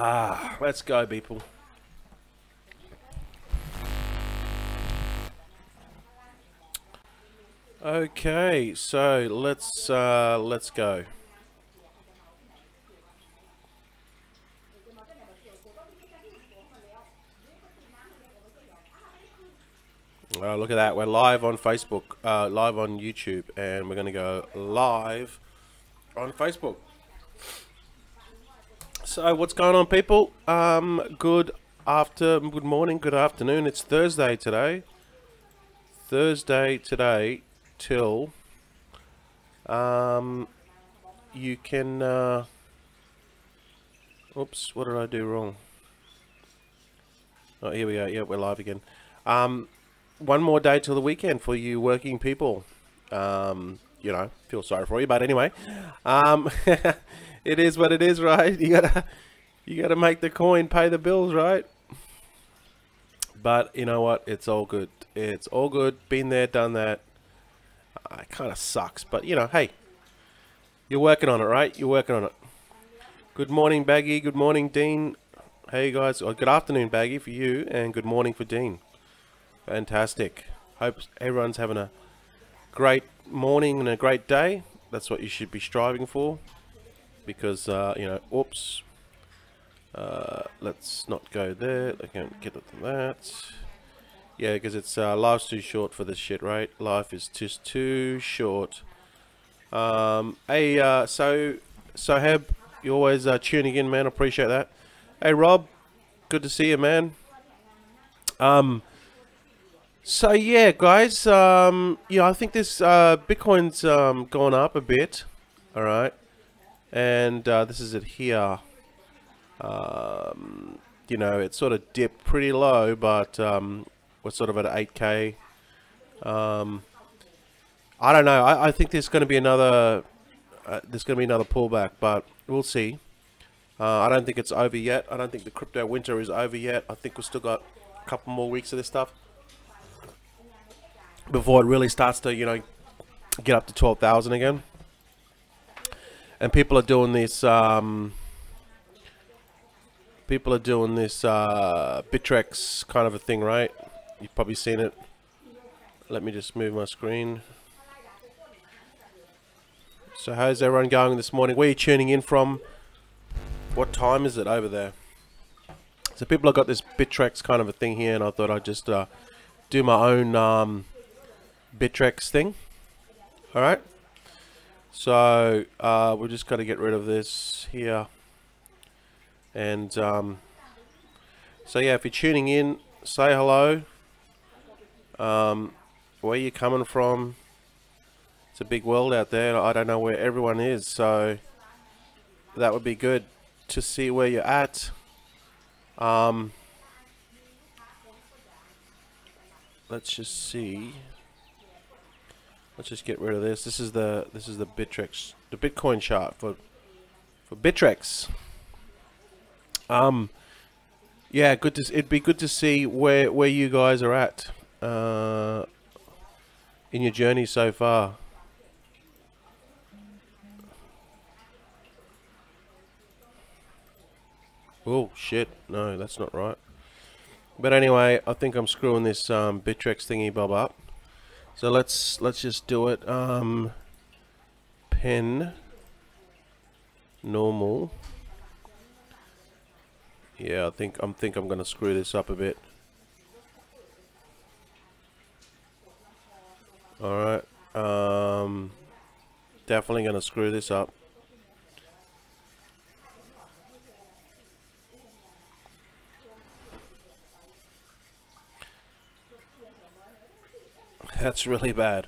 Let's go, people. Okay, so let's go. Look at that. We're live on Facebook, live on YouTube, and we're going to go live on Facebook. So what's going on, people? Good morning, good afternoon. It's Thursday today. Till you can oops, what did I do wrong? Oh, here we go. Yeah, we're live again. One more day till the weekend for you working people. You know, feel sorry for you, but anyway, it is what it is, right? You gotta make the coin, pay the bills, right? But you know what? It's all good. It's all good. Been there, done that. It kind of sucks, but you know, hey, you're working on it, right? You're working on it. Good morning, Baggy. Good morning, Dean. Hey guys. Good afternoon, Baggy, for you, and good morning for Dean. Fantastic. Hope everyone's having a great morning and a great day. That's what you should be striving for, because you know, oops. Let's not go there. I can't get to that. Yeah, because it's life's too short for this shit, right? Life is just too short. Hey, so Heb, you always tuning in, man. Appreciate that. Hey, Rob, good to see you, man. So yeah, guys. Yeah, I think this Bitcoin's gone up a bit. All right, and this is it here. You know, it sort of dipped pretty low, but we're sort of at 8K. I don't know. I think there's going to be another pullback, but we'll see. I don't think it's over yet. I don't think the crypto winter is over yet. I think we've still got a couple more weeks of this stuff before it really starts to, you know, get up to 12,000 again. And people are doing this. People are doing this Bittrex kind of a thing, right? You've probably seen it. Let me just move my screen. So how's everyone going this morning? Where are you tuning in from? What time is it over there? So people have got this Bittrex kind of a thing here, and I thought I'd just do my own Bittrex thing. Alright. So we're just got to get rid of this here. And so yeah, if you're tuning in, say hello. Where you coming from? It's a big world out there. I don't know where everyone is, so that would be good to see where you're at. Let's just see. Let's just get rid of this. This is the Bittrex, the Bitcoin chart for Bittrex. Yeah, it'd be good to see where you guys are at in your journey so far. Oh shit, no, that's not right. But anyway, I think I'm screwing this Bittrex thingy bob up. So let's just do it. Pen normal. Yeah, I think I'm gonna screw this up a bit. All right, definitely gonna screw this up. That's really bad.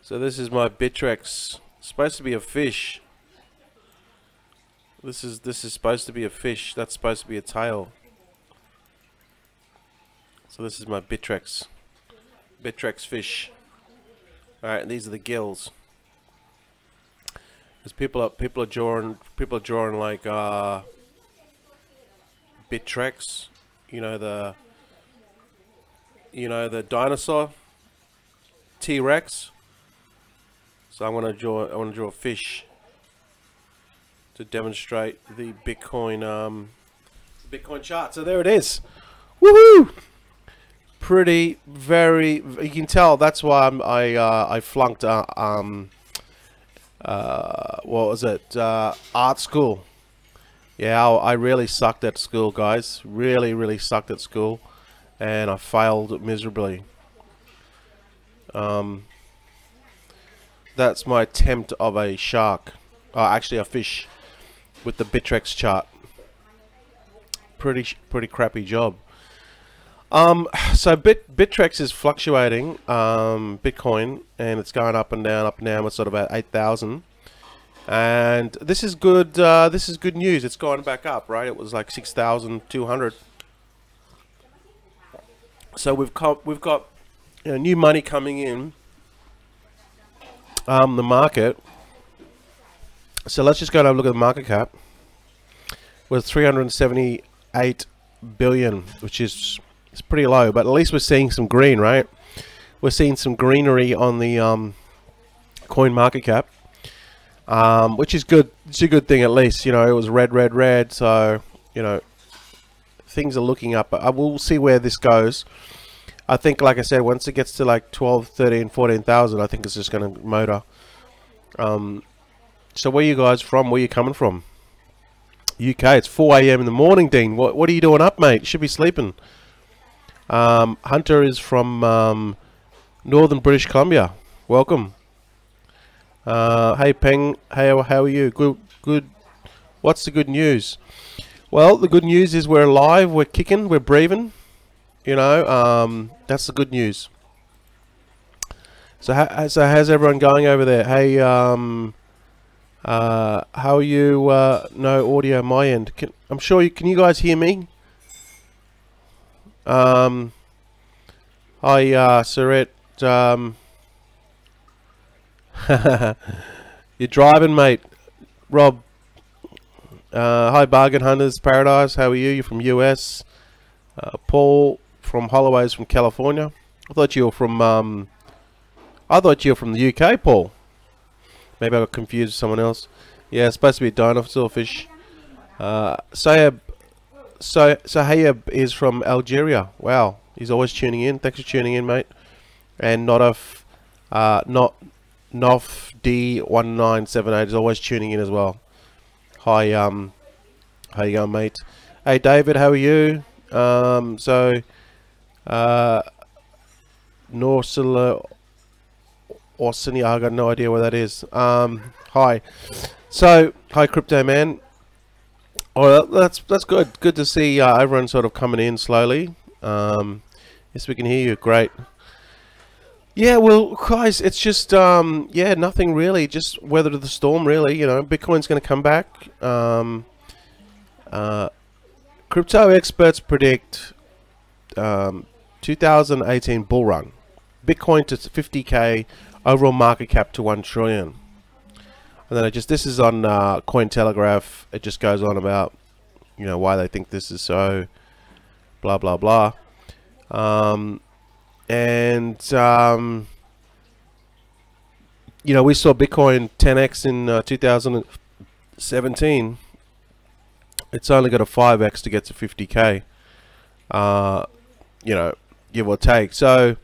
So this is my Bittrex. It's supposed to be a fish. This is supposed to be a fish. That's supposed to be a tail. So this is my Bittrex fish. All right, these are the gills. Because people are drawing like Bittrex. You know the dinosaur T-Rex. So I want to draw a fish. to demonstrate the Bitcoin chart. So there it is. Woohoo! Pretty, very. You can tell that's why I flunked. What was it? Art school. Yeah, I really sucked at school, guys. Really sucked at school, and I failed miserably. That's my attempt of a shark. Oh, actually a fish with the Bittrex chart. Pretty crappy job. So Bittrex is fluctuating, Bitcoin, and it's going up and down. We're sort of at 8,000, and this is good. This is good news. It's gone back up, right? It was like 6,200. So we've got new money coming in. The market. So let's just go and have a look at the market cap. With 378 billion, which is it's pretty low, but at least we're seeing some green, right? We're seeing some greenery on the coin market cap, which is good. It's a good thing, at least. It was red, so things are looking up. I will see where this goes. I think, like I said, once it gets to like 12, 13, 14,000, I think it's just going to motor. So where you guys from? Where you coming from? UK. It's 4 a.m. in the morning, Dean. What are you doing up, mate? You should be sleeping. Hunter is from northern British Columbia. Welcome. Hey Peng, how are you? Good. What's the good news? Well, the good news is we're alive, we're kicking, we're breathing. That's the good news. So how's everyone going over there? Hey, how are you? No audio on my end. I'm sure can you guys hear me? Hi, Saret. You're driving, mate. Rob. Hi, Bargain Hunters Paradise. How are you? You're from US. Paul from Holloway's from California. I thought you were from the UK, Paul. Maybe I got confused with someone else. Yeah, it's supposed to be a dinosaur fish. Sayeb is from Algeria. Wow, he's always tuning in. Thanks for tuning in, mate. And Nof D1978 is always tuning in as well. Hi, how you going, mate? Hey, David, how are you? Norsula Orsini, I got no idea where that is. Hi. So, hi, Crypto Man. Oh, that's good. Good to see everyone sort of coming in slowly. Yes, we can hear you. Great. Yeah, well, guys, it's just yeah, nothing really. Just weather to the storm, really. Bitcoin's going to come back. Crypto experts predict 2018 bull run. Bitcoin to 50k, overall market cap to 1 trillion. And then this is on Cointelegraph. It just goes on about why they think this is so blah blah blah. We saw Bitcoin 10x in 2017. It's only got a 5x to get to 50k. Give or take. So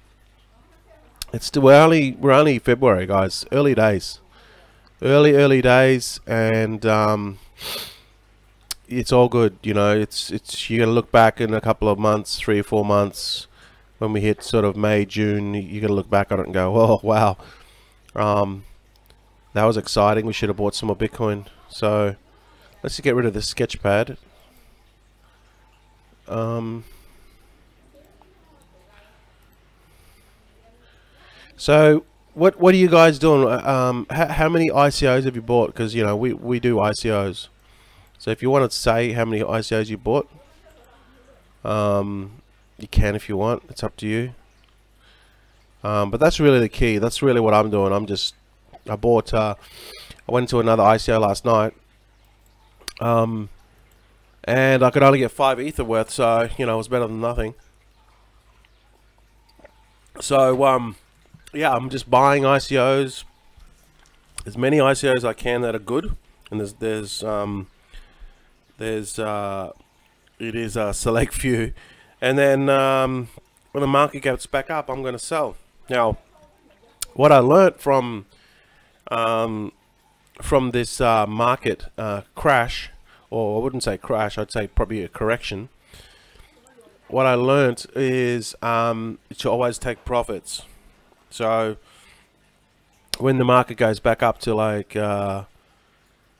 it's still we're only February, guys. Early days, early days, and it's all good. It's you're gonna look back in a couple of months, 3 or 4 months, when we hit sort of May, June. You're gonna look back on it and go, oh wow, that was exciting. We should have bought some more Bitcoin. So let's just get rid of this sketchpad. So what are you guys doing? How many ICOs have you bought? Because we do ICOs. So if you want to say how many ICOs you bought, you can if you want. It's up to you. But that's really the key. That's really what I'm doing. I bought. I went to another ICO last night. And I could only get 5 Ether worth, so it was better than nothing. So yeah, I'm just buying ICOs, as many ICOs as I can that are good, and it is a select few, and then when the market gets back up, I'm going to sell. Now, what I learnt from this market crash, or I wouldn't say crash, I'd say probably a correction. What I learnt is to always take profits. So when the market goes back up to like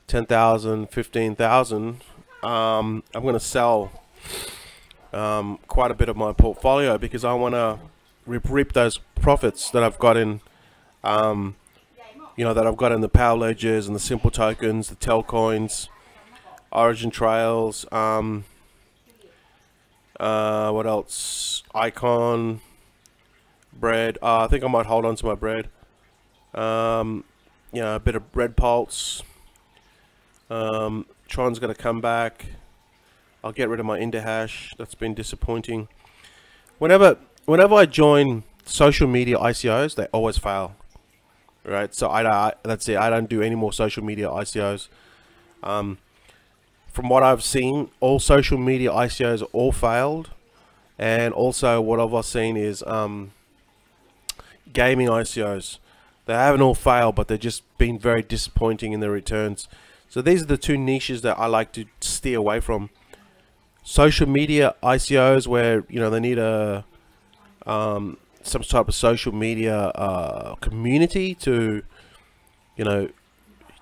10,000, 15,000, I'm going to sell quite a bit of my portfolio, because I want to reap those profits that I've got in, that I've got in the Power Ledgers and the Simple Tokens, the Tel Coins, Origin Trails, what else? Icon, Bread. I think I might hold on to my Bread. A bit of Bread Pulse. Tron's going to come back. I'll get rid of my Indahash. That's been disappointing. Whenever I join social media ICOs, they always fail. Right? So that's it. I don't do any more social media ICOs. From what I've seen, all social media ICOs all failed, and also what I've seen is gaming ICOs. They haven't all failed, but they've just been very disappointing in their returns. So these are the two niches that I like to steer away from. Social media ICOs, where they need some type of social media community to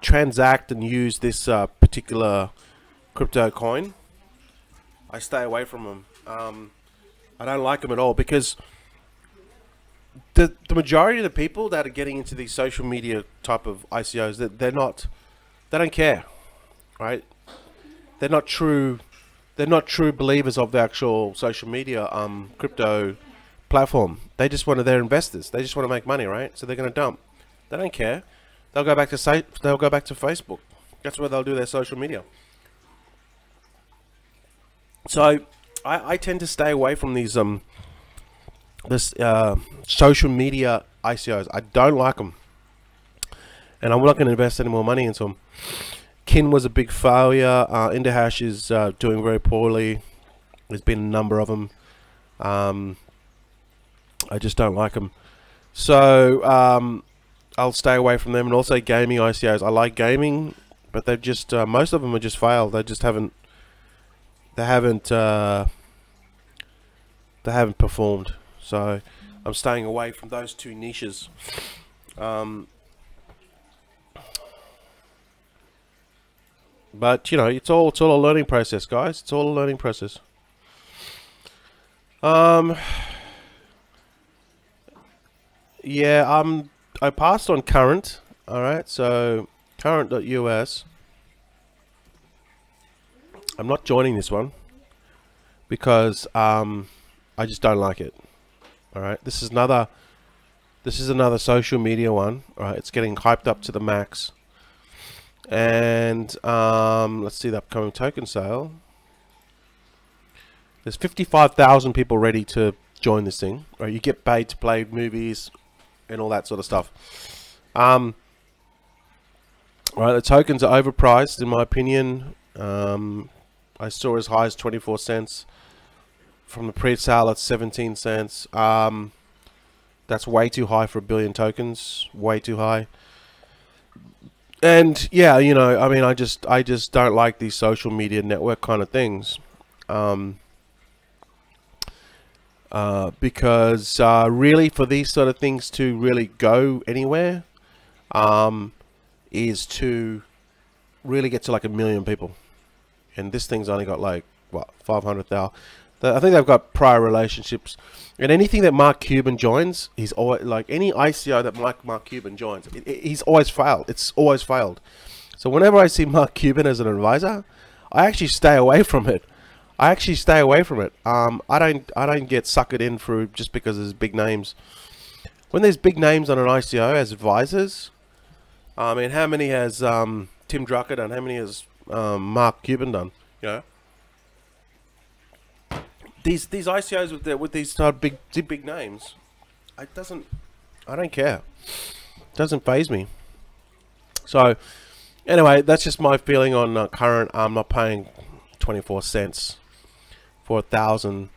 transact and use this particular crypto coin. I stay away from them. I don't like them at all, because the majority of the people that are getting into these social media type of ICOs, they don't care, right? They're not true believers of the actual social media crypto platform. They're investors. They just want to make money, right? So they're going to dump. They don't care. They'll go back to Facebook. That's where they'll do their social media. So I tend to stay away from these social media ICOs. I don't like them, and I'm not going to invest any more money into them. Kin was a big failure. Indahash is doing very poorly. There's been a number of them. I just don't like them. So I'll stay away from them. And also gaming ICOs. I like gaming, but they've just most of them have just failed. They just haven't performed. So I'm staying away from those two niches. But it's all a learning process, guys. It's all a learning process. Yeah, I passed on Current. All right, so current.us. I'm not joining this one because I just don't like it. All right, this is another social media one. All right, it's getting hyped up to the max. And let's see the upcoming token sale. There's 55,000 people ready to join this thing. Right, you get paid to play movies and all that sort of stuff. Right, the tokens are overpriced in my opinion. I saw as high as 24 cents. From the pre-sale, it's 17 cents. That's way too high for a billion tokens. Way too high. And yeah, I mean, I just don't like these social media network kind of things, because really for these sort of things to really go anywhere, is to really get to like 1 million people, and this thing's only got like what 500,000. I think they've got prior relationships, and anything that Mark Cuban joins, he's always like any ICO that Mark Cuban joins, he's always failed. It's always failed. So whenever I see Mark Cuban as an advisor, I actually stay away from it. I don't get suckered in through just because there's big names. When there's big names on an ICO as advisors, I mean, how many has Tim Drucker done? How many has Mark Cuban done? These ICOs with these big names, I don't care. It doesn't faze me. So Anyway, that's just my feeling on current. I'm not paying 24 cents for 1,000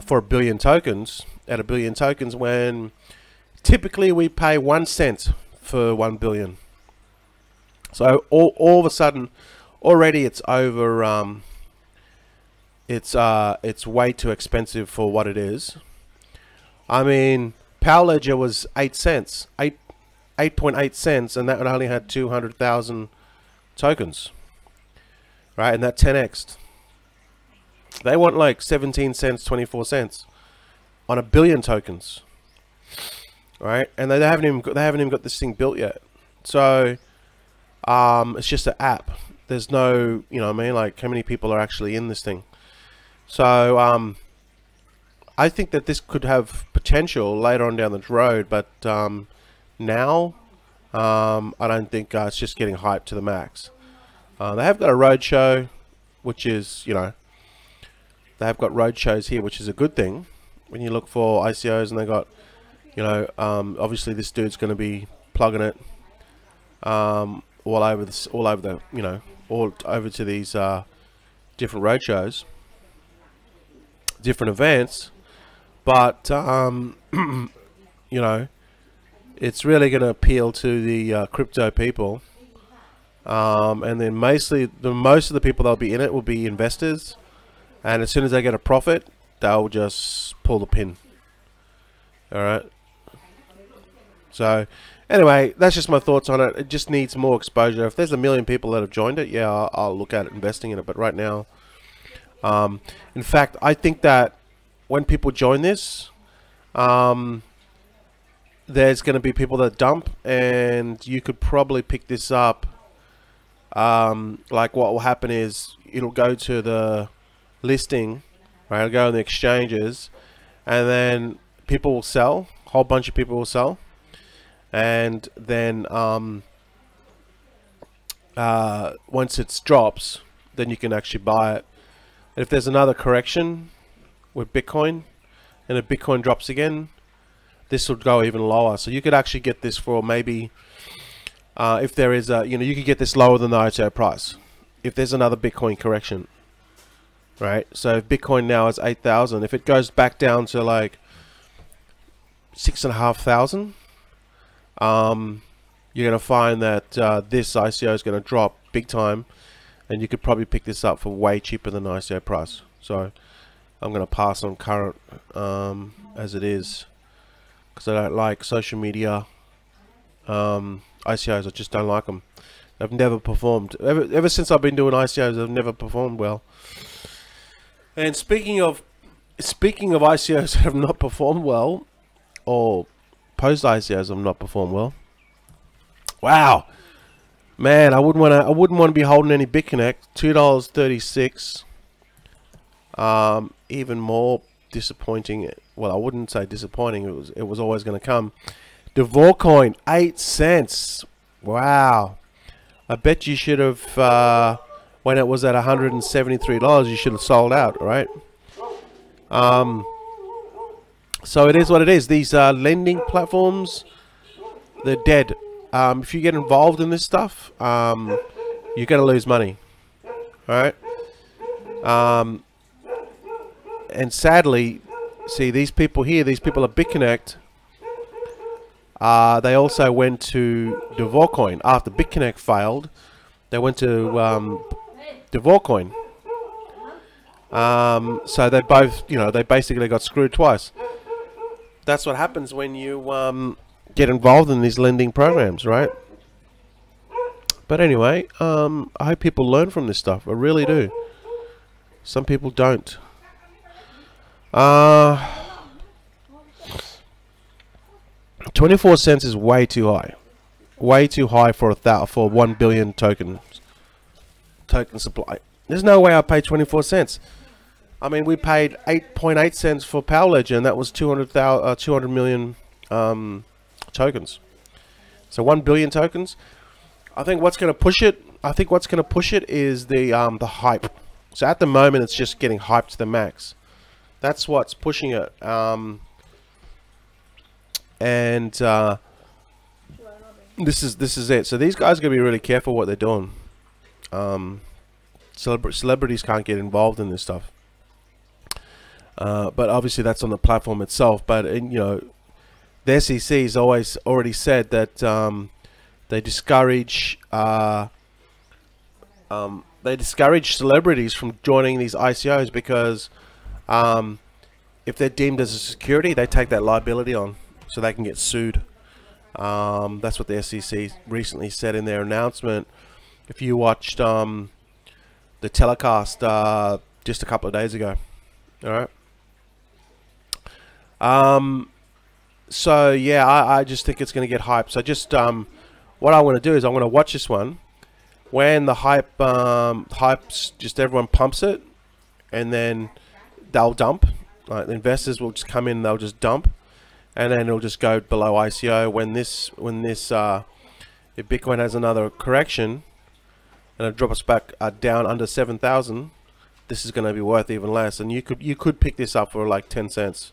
for a billion tokens at a billion tokens when typically we pay 1 cent for 1 billion. So all of a sudden, already it's over. It's way too expensive for what it is. I mean, Power Ledger was 8 cents, 8.8 cents, and that only had 200,000 tokens, right? And that 10x'd. They want like 17 cents, 24 cents on a billion tokens, right? And they haven't even got this thing built yet. So it's just an app. There's no, you know what I mean, like how many people are actually in this thing. So I think that this could have potential later on down the road, but now I don't think it's just getting hyped to the max. They have got a roadshow, which is, you know, they have got roadshows here, which is a good thing when you look for ICOs, and they got, you know, obviously this dude's going to be plugging it all over the, you know, all over to these different roadshows, different events, but you know, it's really going to appeal to the crypto people, and then most of the people that'll be in it will be investors, and as soon as they get a profit, they'll just pull the pin. All right. So anyway, that's just my thoughts on it. It just needs more exposure. If there's 1 million people that have joined it, yeah, I'll look at it, investing in it. But right now, in fact, I think that when people join this, there's going to be people that dump, and you could probably pick this up. Like what will happen is it'll go to the listing, right? It'll go on the exchanges, and then people will sell. A whole bunch of people will sell, and then once it drops, then you can actually buy it. And if there's another correction with Bitcoin, and if Bitcoin drops again, this will go even lower. So you could actually get this for maybe, if there is a, you know, you could get this lower than the ICO price if there's another Bitcoin correction, right? So if Bitcoin now is 8,000, if it goes back down to like 6,500, you're gonna find that this ICO is gonna drop big time, and you could probably pick this up for way cheaper than the ICO price. So I'm gonna pass on current as it is, because I don't like social media ICOs. I just don't like them. They've never performed. Ever since I've been doing ICOs, they've never performed well. And speaking of ICOs that have not performed well, or post ICOs have not performed well. Wow, man, I wouldn't want to be holding any BitConnect. $2.36. Even more disappointing. Well, I wouldn't say disappointing. It was always going to come. Devorcoin, 8 cents. Wow. I bet you should have, when it was at $173, you should have sold out, right? So it is what it is. These lending platforms, they're dead. If you get involved in this stuff, you're going to lose money. All right? And sadly, see, these people here, these people at BitConnect, they also went to Devorcoin. After BitConnect failed, they went to Devorcoin. So they both, you know, they basically got screwed twice. That's what happens when you get involved in these lending programs, right? But anyway, I hope people learn from this stuff. I really do. Some people don't. 24 cents is way too high. Way too high for 1 billion token supply. There's no way I paid 24 cents. I mean, we paid 8.8 cents for Power Ledger, and that was 200 million tokens. So 1 billion tokens. I think what's going to push it. Is the hype. So at the moment, it's just getting hyped to the max. That's what's pushing it. this is it. So these guys are gonna be really careful what they're doing. Celebrities can't get involved in this stuff. But obviously that's on the platform itself. But you know, the SEC has already said that they discourage celebrities from joining these ICOs because if they're deemed as a security, they take that liability on, so they can get sued. That's what the SEC recently said in their announcement. If you watched the telecast just a couple of days ago, all right. So yeah, I just think it's going to get hyped. So just what I want to do is I want to watch this one when the hype's just everyone pumps it, and then they'll dump. Like the investors will just come in, they'll just dump, and then it'll just go below ICO when this if Bitcoin has another correction and it drops back down under 7,000, this is going to be worth even less, and you could pick this up for like 10 cents.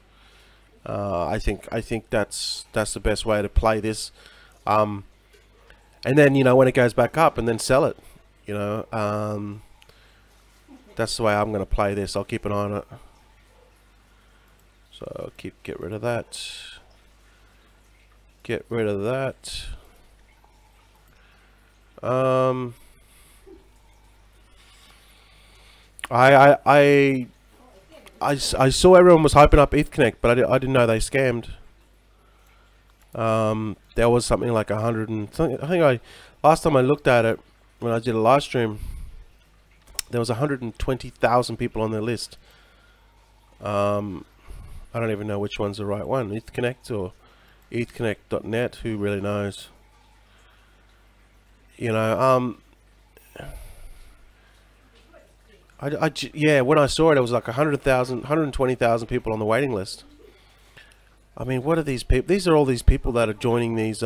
I think that's the best way to play this, and then, you know, when it goes back up, and then sell it, you know. That's the way I'm going to play this. I'll keep an eye on it. So I'll get rid of that. Get rid of that. I saw everyone was hyping up ETH Connect, but I didn't know they scammed. There was something like 100 and something. I think last time I looked at it when I did a live stream, there was 120,000 people on their list. I don't even know which one's the right one, ETH Connect or ethconnect.net. Who really knows? You know, yeah, when I saw it, it was like 100,000, 120,000 people on the waiting list. I mean, what are these people? These are all these people that are joining these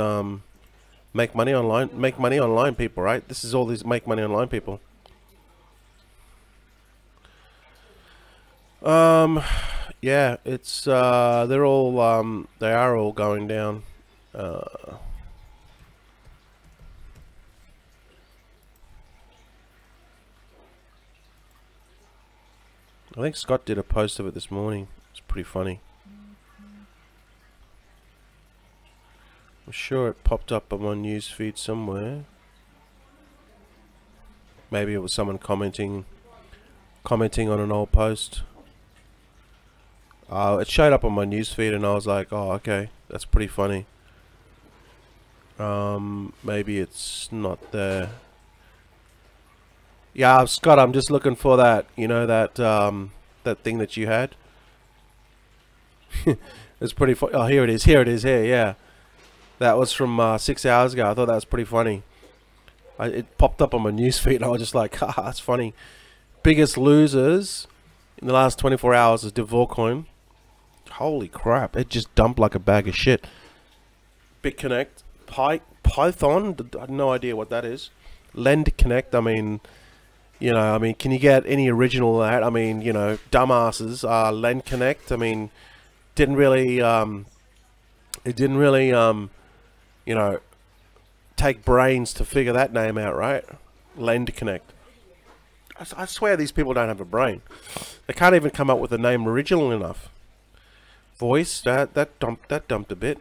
make money online people, right? This is all these make money online people. Yeah, it's they're all they are all going down. I think Scott did a post of it this morning. It's pretty funny. I'm sure it popped up on my news feed somewhere. Maybe it was someone commenting on an old post. It showed up on my news feed, and I was like, oh, okay, that's pretty funny. Maybe it's not there. Yeah, Scott, I'm just looking for that, you know, that that thing that you had. It's pretty funny. Oh, here it is, here, yeah. That was from 6 hours ago. I thought that was pretty funny. It popped up on my newsfeed, and I was just like, haha, that's funny. Biggest losers in the last 24 hours is Devorcoin. Holy crap, it just dumped like a bag of shit. BitConnect, Python, I have no idea what that is. Lend Connect, I mean, you know, I mean, can you get any original than that? I mean, you know, dumbasses. Lend Connect, I mean, didn't really, it didn't really, you know, take brains to figure that name out, right? Lend Connect. I swear these people don't have a brain. They can't even come up with a name original enough. Voice, that dumped a bit.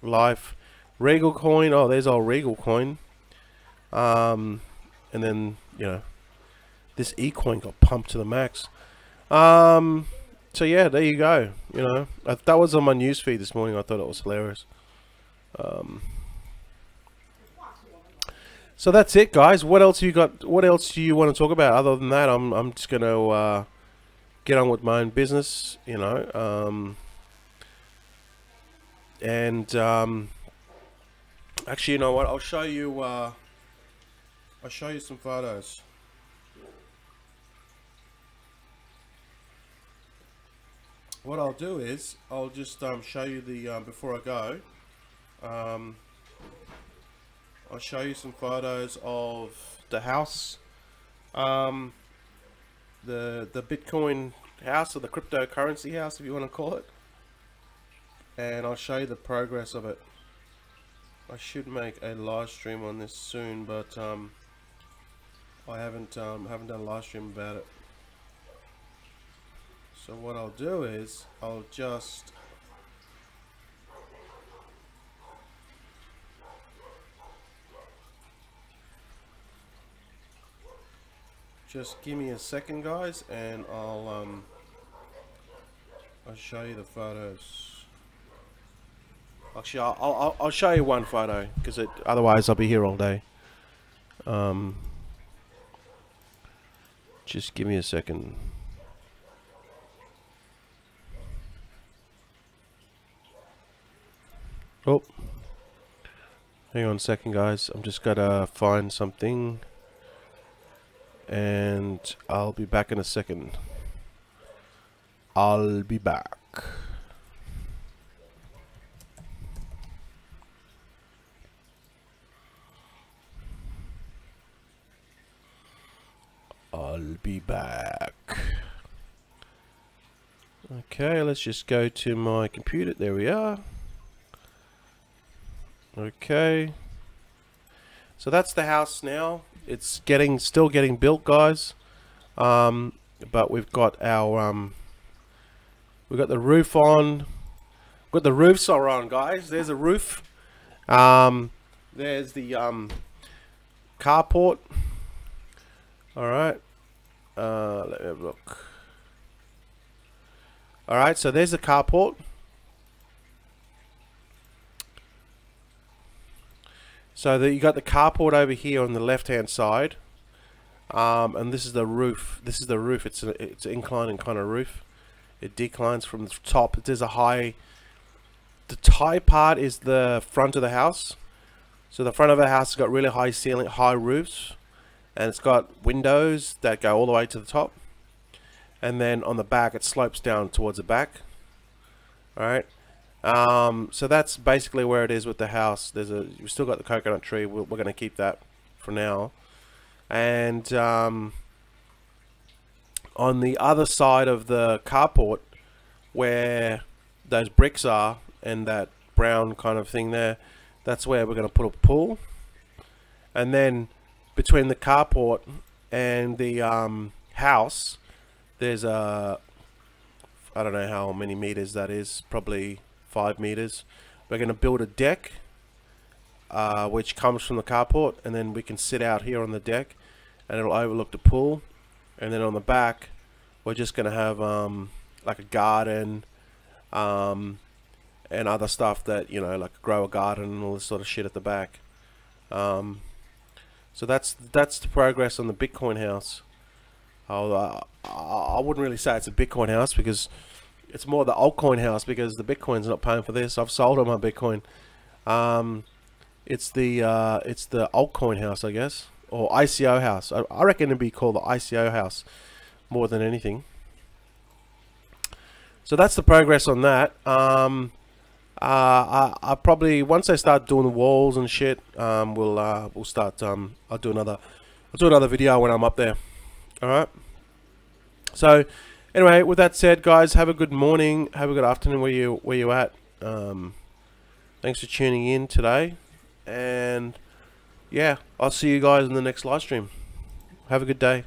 Life, Regal Coin. Oh, there's old Regal Coin. And then, you know, this eCoin got pumped to the max. So yeah, there you go. You know, that was on my newsfeed this morning. I thought it was hilarious. So that's it, guys. What else you got? What else do you want to talk about? Other than that, I'm just gonna get on with my own business. You know, and actually, you know what? I'll show you. I'll show you some photos. What I'll do is I'll just show you the before I go. I'll show you some photos of the house, the Bitcoin house, or the cryptocurrency house, if you want to call it, and I'll show you the progress of it. I should make a live stream on this soon, but I haven't done a live stream about it. So what I'll do is I'll just give me a second, guys, and I'll show you the photos. Actually, I'll show you one photo because otherwise I'll be here all day. Just give me a second. Oh, hang on a second, guys. I'm just gotta find something, and I'll be back in a second. I'll be back. I'll be back. Okay, let's just go to my computer. There we are. Okay. So that's the house now. It's still getting built, guys. But we've got our we've got the roof on. We've got the roofs are on, guys. There's a roof. There's the carport. Alright. Let me have a look. Alright, so there's the carport. So you got the carport over here on the left hand side. And this is the roof. This is the roof. It's an inclining kind of roof. It declines from the top. There's a high. The high part is the front of the house. So the front of the house has got really high ceiling, high roofs, and it's got windows that go all the way to the top. And then on the back, it slopes down towards the back. All right. So that's basically where it is with the house. We've still got the coconut tree. We're going to keep that for now. And on the other side of the carport, where those bricks are and that brown kind of thing there, that's where we're going to put a pool. And then between the carport and the house, there's I don't know how many meters that is, probably 5 meters. We're going to build a deck which comes from the carport, and then we can sit out here on the deck and it'll overlook the pool. And then on the back we're just going to have like a garden and other stuff that, you know, like grow a garden and all this sort of shit at the back. So that's the progress on the Bitcoin house. I wouldn't really say it's a Bitcoin house, because it's more the altcoin house, because the Bitcoin's not paying for this. I've sold all my Bitcoin. It's the altcoin house, I guess, or ICO house. I reckon it'd be called the ICO house more than anything. So that's the progress on that. I probably, once I start doing the walls and shit, we'll start. I'll do another video when I'm up there. All right. So anyway, with that said, guys, have a good morning, have a good afternoon where you at. Thanks for tuning in today, and yeah, I'll see you guys in the next live stream. Have a good day.